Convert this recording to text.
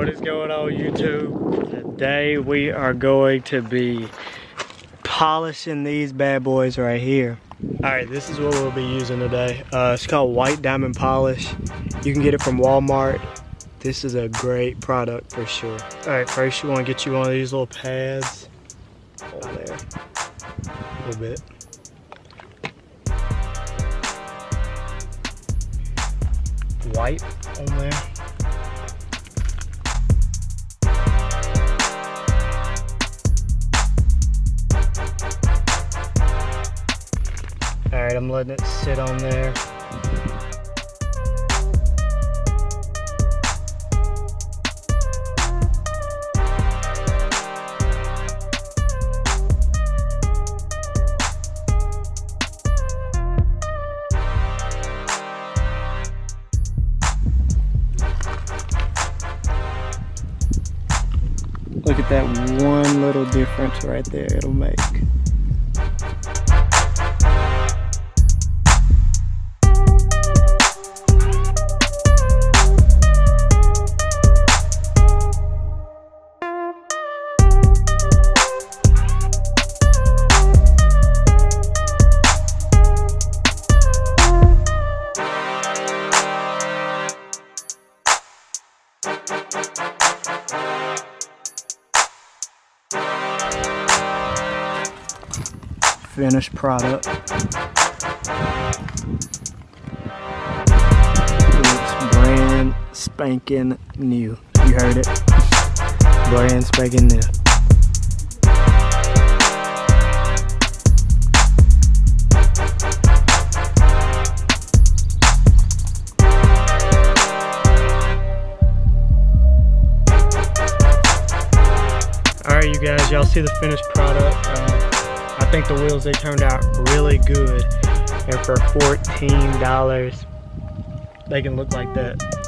What is going on, YouTube? Today we are going to be polishing these bad boys right here. Alright, this is what we'll be using today. It's called white diamond polish. You can get it from Walmart. This is a great product for sure. Alright, first you want to get you one of these little pads. Hold there. A little bit. White on there. Alright, I'm letting it sit on there. Look at that one little difference right there it'll make. Finished product. Looks brand spanking new. You heard it. Brand spanking new. Alright, you guys, y'all see the finished product. I think the wheels, they turned out really good, and for $14 they can look like that.